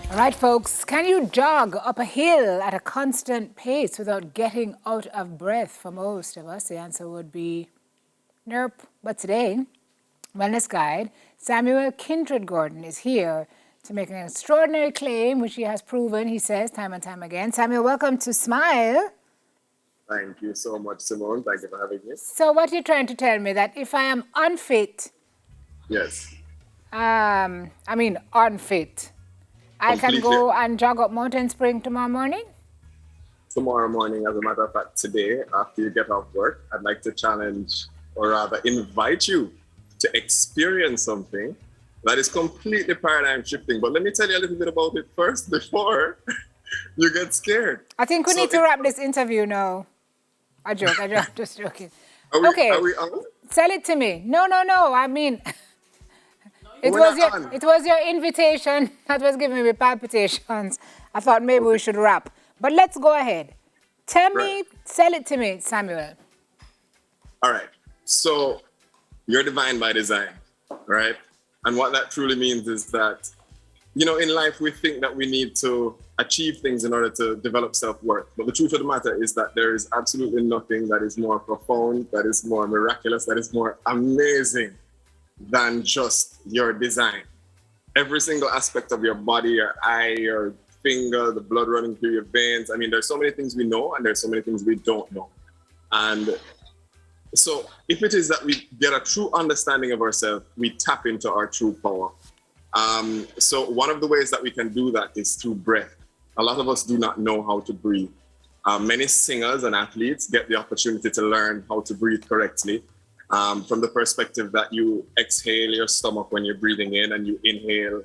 All right, folks, can you jog up a hill at a constant pace without getting out of breath? For most of us, the answer would be nope. But today, Wellness Guide Samuel Kindred Gordon is here to make an extraordinary claim, which he has proven, he says, time and time again. Samuel, welcome to Smile. Thank you so much, Simone. Thank you for having me. So what are you trying to tell me? That if I am unfit, Yes. unfit, I can Completely. go and jog up Mountain Spring tomorrow morning? Tomorrow morning, as a matter of fact, today, after you get off work, I'd like to challenge, or rather invite you to experience something that is completely paradigm shifting. But let me tell you a little bit about it first before you get scared. I think we need to wrap this interview now. I joke, just joking. Okay, Are we on? sell it to me. No. I mean, it We're was not on. your invitation that was giving me palpitations. I thought maybe we should wrap. But let's go ahead. Tell me, sell it to me, Samuel. All right. So you're divine by design, right? And what that truly means is that, in life, we think that we need to achieve things in order to develop self-worth. But the truth of the matter is that there is absolutely nothing that is more profound, that is more miraculous, that is more amazing than just your design. Every single aspect of your body, your eye, your finger, the blood running through your veins. I mean, there's so many things we know and there's so many things we don't know. And so if it is that we get a true understanding of ourselves, we tap into our true power. So one of the ways that we can do that is through breath. A lot of us do not know how to breathe. Many singers and athletes get the opportunity to learn how to breathe correctly from the perspective that you exhale your stomach when you're breathing in and you inhale.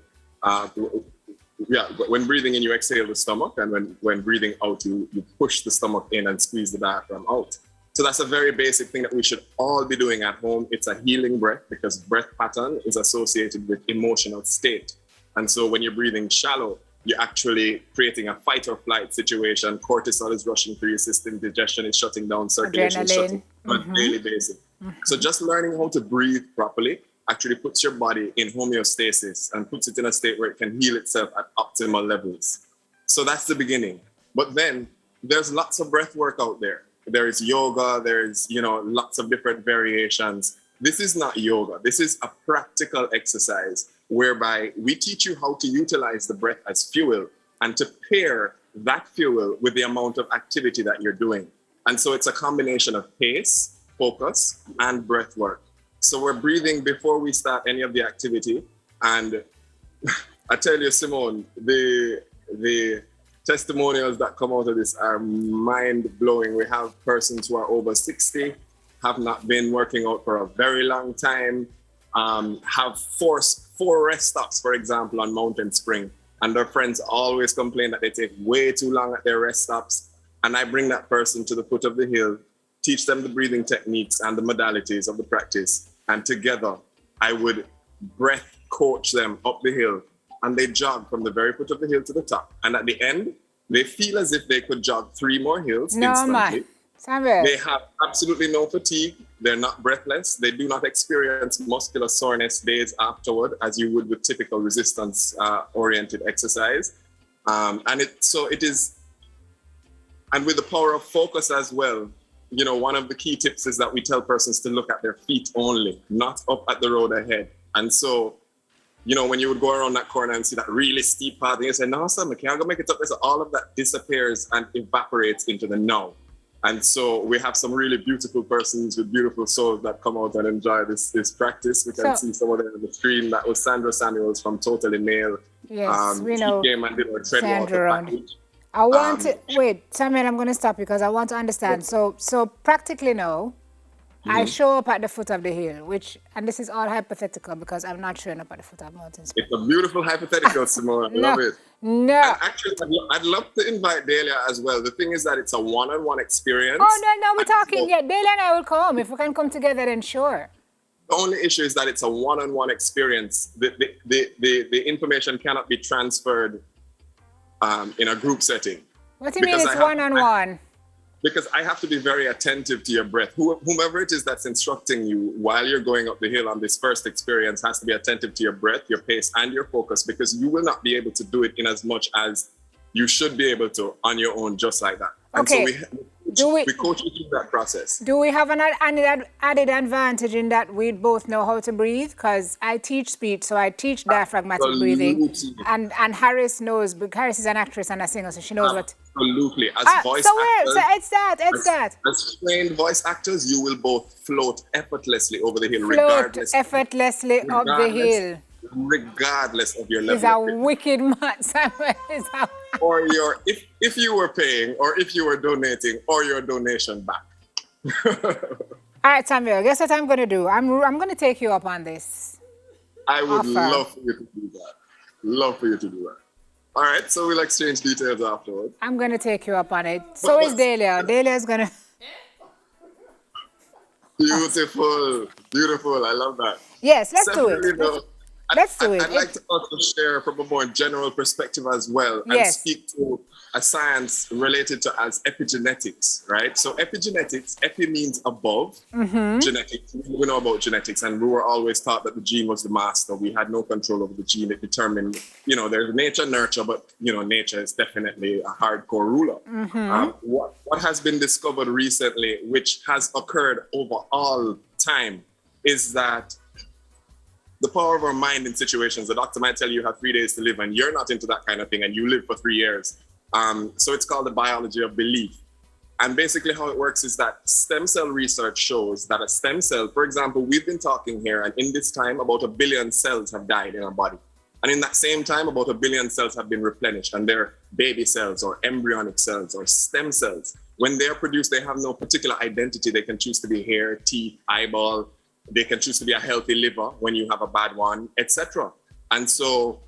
When breathing in, you exhale the stomach, and when breathing out, you push the stomach in and squeeze the diaphragm out. So that's a very basic thing that we should all be doing at home. It's a healing breath because breath pattern is associated with emotional state. And so when you're breathing shallow, you're actually creating a fight or flight situation. Cortisol is rushing through your system. Digestion is shutting down. Circulation is shutting down on a daily basis. So just learning how to breathe properly actually puts your body in homeostasis and puts it in a state where it can heal itself at optimal levels. So that's the beginning. But then there's lots of breath work out there. There is yoga, there's, lots of different variations. This is not yoga. This is a practical exercise whereby we teach you how to utilize the breath as fuel and to pair that fuel with the amount of activity that you're doing. And so it's a combination of pace, focus, and breath work. So we're breathing before we start any of the activity. And I tell you, Simone, the testimonials that come out of this are mind-blowing. We have persons who are over 60, have not been working out for a very long time, have four rest stops, for example, on Mountain Spring. And their friends always complain that they take way too long at their rest stops. And I bring that person to the foot of the hill, teach them the breathing techniques and the modalities of the practice. And together, I would breath coach them up the hill. And they jog from the very foot of the hill to the top. And at the end, they feel as if they could jog 3 more hills instantly. Samuel. They have absolutely no fatigue. They're not breathless. They do not experience muscular soreness days afterward, as you would with typical resistance-oriented exercise. And with the power of focus as well, one of the key tips is that we tell persons to look at their feet only, not up at the road ahead. And so, when you would go around that corner and see that really steep path, and you say, no, son, I can't go make it up there. So all of that disappears and evaporates into the now. And so we have some really beautiful persons with beautiful souls that come out and enjoy this practice. We can see some of them on the screen. That was Sandra Samuels from Totally Male. Yes, we know. She came and did her treadwater package. I want to, wait, Samuel, I'm going to stop because I want to understand. So practically now, I show up at the foot of the hill, and this is all hypothetical because I'm not showing up at the foot of Mountain Spring. It's a beautiful hypothetical, Simone. I love it. No. And actually, I'd love to invite Delia as well. The thing is that it's a one-on-one experience. Oh, no, we're talking. Yeah, Delia and I will come. If we can come together, then sure. The only issue is that it's a one-on-one experience. The information cannot be transferred in a group setting. What do you mean it's one-on-one? because I have to be very attentive to your breath. Whomever it is that's instructing you while you're going up the hill on this first experience has to be attentive to your breath, your pace, and your focus, because you will not be able to do it in as much as you should be able to on your own, just like that. And Okay. so we coach you through that process. Do we have an added advantage in that we both know how to breathe? Because I teach speech, so I teach diaphragmatic breathing. And Harris knows, because Harris is an actress and a singer, so she knows what. Absolutely. As voice so actors, it's that. As trained voice actors, you will both float effortlessly over the hill, Float effortlessly up the hill. Regardless of your level. He's a wicked man, Samuel. Or if you were paying, or if you were donating, or your donation back. All right, Samuel, guess what I'm going to do? I'm going to take you up on this. I would offer. love for you to do that. Love for you to do that. All right, so we'll exchange details afterwards. I'm going to take you up on it. So is Delia. Delia's going to... Beautiful. Beautiful. I love that. Yes, let's do it. Let's do it. I'd like to also share from a more general perspective as well, and speak to a science related to as epigenetics, right? So epigenetics, epi means above, genetics. We know about genetics, and we were always taught that the gene was the master. We had no control over the gene. It determined, there's nature, nurture, but, nature is definitely a hardcore ruler. What has been discovered recently, which has occurred over all time, is that the power of our mind in situations. The doctor might tell you have 3 days to live, and you're not into that kind of thing, and you live for 3 years. So it's called the biology of belief. And basically how it works is that stem cell research shows that a stem cell, for example, we've been talking here, and in this time, about 1 billion cells have died in our body. And in that same time, about 1 billion cells have been replenished, and they're baby cells or embryonic cells or stem cells. When they're produced, they have no particular identity. They can choose to be hair, teeth, eyeball. They can choose to be a healthy liver when you have a bad one, etc. And so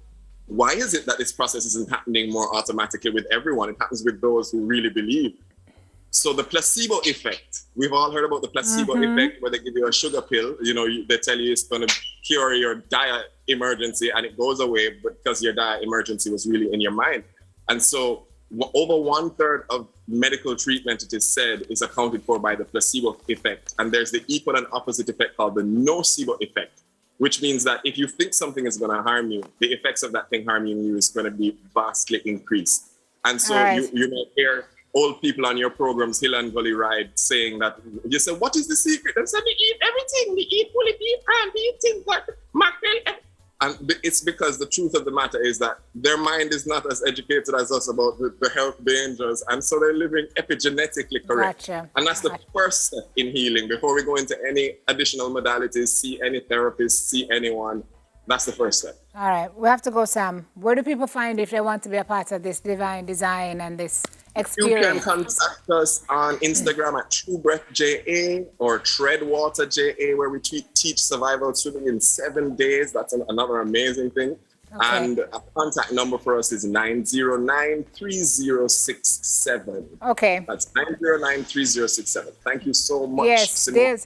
why is it that this process isn't happening more automatically with everyone? It happens with those who really believe. So the placebo effect, we've all heard about the placebo effect, where they give you a sugar pill, they tell you it's going to cure your diet emergency, and it goes away because your diet emergency was really in your mind. And so over 1/3 of medical treatment, it is said, is accounted for by the placebo effect. And there's the equal and opposite effect called the nocebo effect, which means that if you think something is going to harm you, the effects of that thing harming you is going to be vastly increased. And so you may hear old people on your programs, Hill and Gully Ride, saying that, you say, what is the secret? They say, we eat everything. We eat fully beef, and we eat things like mackerel. And it's because the truth of the matter is that their mind is not as educated as us about the health dangers. And so they're living epigenetically correct. Gotcha. And that's the first step in healing. Before we go into any additional modalities, see any therapist, see anyone, that's the first step. All right, we have to go, Sam. Where do people find if they want to be a part of this divine design and this experience? You can contact us on Instagram at TrueBreathJA or TreadWaterJA, where we teach survival swimming in 7 days. That's another amazing thing. Okay. And a contact number for us is 909-3067. Okay. That's 909-3067. Thank you so much. Yes, Des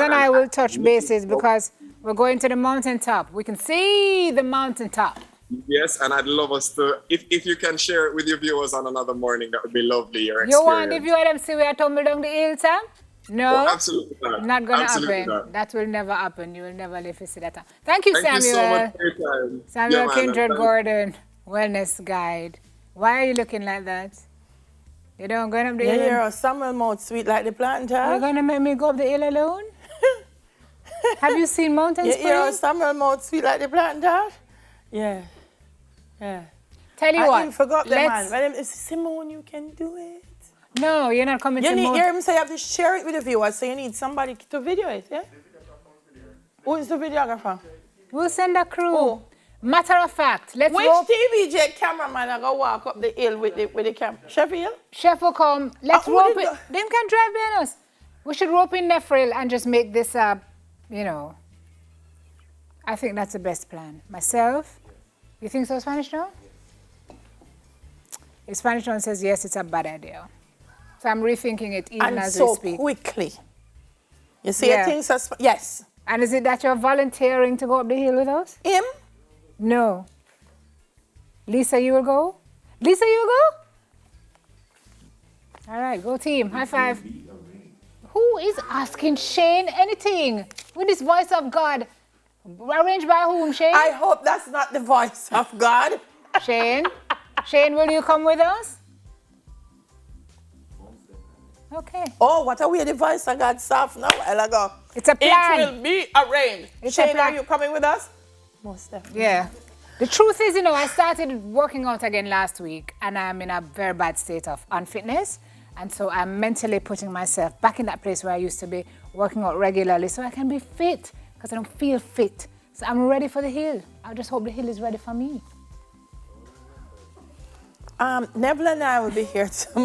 and I will touch bases because we're going to the mountaintop. We can see the mountaintop. Yes, and I'd love us to, if you can share it with your viewers on another morning, that would be lovely, your experience. You want the viewer them see we are tumble down the hill, Sam? No? Oh, absolutely not. Not going to happen. Not. That will never happen. You will never live to see that. Thank you, Samuel. Thank you so much for your time. Samuel Kindred Gordon, Wellness Guide. Why are you looking like that? You don't going up the hill? Yeah, Samuel mouth sweet like the plant, huh? You're going to make me go up the hill alone? Have you seen Mountain Spring? Yeah, Samuel mouth sweet like the plant, huh? Yeah. Tell you what. I forgot the man. But Simone, you can do it. No, you're not coming to You hear him say you have to share it with the viewers, so you need somebody to video it, yeah? Who is the videographer? We'll send a crew. Oh. Matter of fact, let's Which TVJ cameraman are going to walk up the hill with the camera? Chef Hill? Chef will come. Let's rope it. Them can drive behind us. We should rope in Nefril and just make this I think that's the best plan. Myself, you think so, Spanish Town? If Spanish Town says yes, it's a bad idea. So I'm rethinking it even as we speak. And so quickly. You see, I think so. Yes. And is it that you're volunteering to go up the hill with us? Him? No. Lisa, you will go? Lisa, you will go? All right, go team. High five. Who is asking Shane anything with this voice of God? Arranged by whom, Shane? I hope that's not the voice of God. Shane? Shane, will you come with us? Okay. Oh, what a weird voice of God soft now. I'll go. It's a plan. It will be arranged. It's a Shane, plan. are you coming with us? Most definitely. Yeah. The truth is, I started working out again last week and I'm in a very bad state of unfitness. And so I'm mentally putting myself back in that place where I used to be working out regularly so I can be fit because I don't feel fit. So I'm ready for the hill. I just hope the hill is ready for me. Neville and I will be here tomorrow.